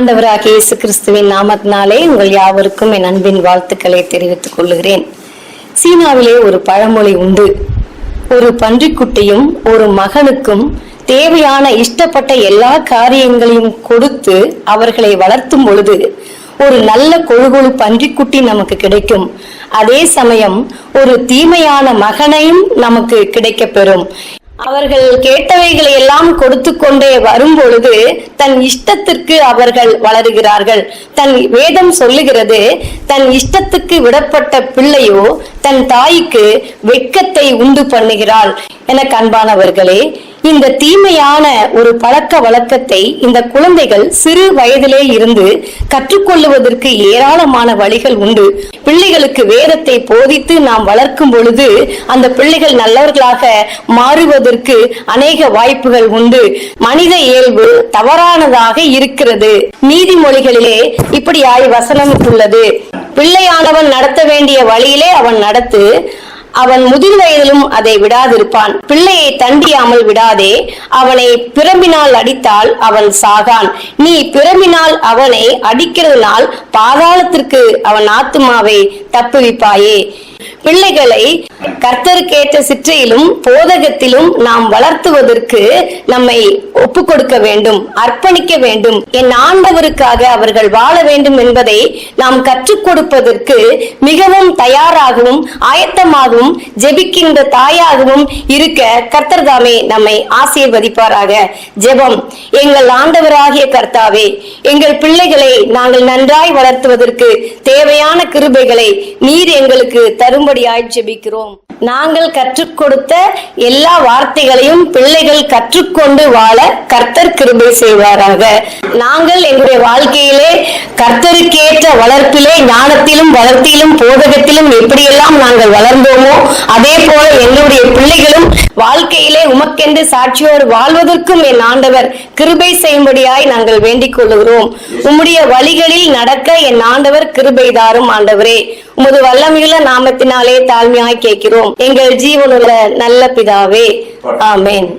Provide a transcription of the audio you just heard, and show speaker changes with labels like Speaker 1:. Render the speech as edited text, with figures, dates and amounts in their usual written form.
Speaker 1: ஆண்டவராகிய இயேசு கிறிஸ்துவின் நாமத்தினாலே உங்கள் யாவருக்கும் என் அன்பின் வாழ்த்துக்களை தெரிவித்துக் கொள்கிறேன். சீனாவிலே ஒரு பழமொழி உண்டு. ஒரு பன்றிக்குட்டியும் ஒரு மகனுக்கும் தேவையான இஷ்டப்பட்ட எல்லா காரியங்களையும் கொடுத்து அவர்களை வளர்த்தும் பொழுது ஒரு நல்ல கொழுகொழு பன்றிக்குட்டி நமக்கு கிடைக்கும். அதே சமயம் ஒரு தீமையான மகனையும் நமக்கு கிடைக்க பெறும். அவர்கள் கேட்டவைகளை எல்லாம் கொடுத்து கொண்டே வரும் பொழுது தன் இஷ்டத்திற்கு அவர்கள் வளருகிறார்கள். தன் வேதம் சொல்லுகிறது, தன் இஷ்டத்துக்கு விடப்பட்ட பிள்ளையோ தன் தாய்க்கு வெட்கத்தை உண்டு பண்ணுகிறாள். எனக்கு அன்பானவர்களே, இந்த தீமையான ஒரு பழக்க வழக்கத்தை இந்த குழந்தைகள் சிறு வயதிலே இருந்து கற்றுக்கொள்ளுவதற்கு ஏராளமான வழிகள் உண்டு. பிள்ளைகளுக்கு வேதத்தை போதித்து நாம் வளர்க்கும் பொழுது அந்த பிள்ளைகள் நல்லவர்களாக மாறுவதற்கு அநேக வாய்ப்புகள் உண்டு. மனித இயல்பு தவறானதாக இருக்கிறது. நீதிமொழிகளிலே இப்படியாய் வசனம் உள்ளது, பிள்ளையானவன் நடத்த வேண்டிய வழியிலே அவன் நடத்து, அவன் முதிர் வயதிலும் அதை விடாதிருப்பான். பிள்ளையை தண்டியாமல் விடாதே, அவனை பிரம்பினால் அடித்தால் அவன் சாகான். நீ பிரம்பினால் அவனை அடிக்கிறதுனால் பாதாளத்திற்கு அவன் ஆத்துமாவை தப்புவிப்பாயே. பிள்ளைகளை கர்த்தருக்கேற்ற சிற்றையிலும் போதகத்திலும் நாம் வளர்த்துவதற்கு நம்மை ஒப்பு கொடுக்க வேண்டும், அர்ப்பணிக்க வேண்டும். என் ஆண்டவருக்காக அவர்கள் வாழ வேண்டும் என்பதை நாம் கற்றுக் கொடுப்பதற்கு மிகவும் தயாராகவும் ஆயத்தமாகவும் ஜெபிக்கின்ற தாயாகவும் இருக்க கர்த்தர் தாமே நம்மை ஆசீர்வதிப்பாராக. ஜெபம். எங்கள் ஆண்டவராகிய கர்த்தாவே, எங்கள் பிள்ளைகளை நாங்கள் நன்றாய் வளர்த்துவதற்கு தேவையான கிருபைகளை நீர் எங்களுக்கு தரும்படியாய் ஜெபிக்கிறோம். நாங்கள் கற்றுக் கொடுத்த எல்லா வார்த்தைகளையும் பிள்ளைகள் கற்றுக்கொண்டு வாழ கர்த்தர் கிருபை செய்வாராக. நாங்கள் எங்களுடைய வாழ்க்கையிலே கர்த்தருக்கேற்ற வளர்ப்பிலே ஞானத்திலும் வளர்த்தியிலும் போதகத்திலும் எப்படியெல்லாம் நாங்கள் வளர்ந்தோமோ அதே போல எங்களுடைய பிள்ளைகளும் வாழ்க்கையிலே உமக்கென்று சாட்சியோடு வாழ்வதற்கும் என் ஆண்டவர் கிருபை செய்யும்படியாய் நாங்கள் வேண்டிக் கொள்ளுகிறோம். உம்முடைய வழிகளில் நடக்க என் ஆண்டவர் கிருபை தாரும் ஆண்டவரே. உமது வல்லமையுள்ள நாமத்தினாலே தாழ்மையாய் கேட்கிறோம் எங்கள் ஜீவனுள்ள நல்ல பிதாவே. ஆமென்.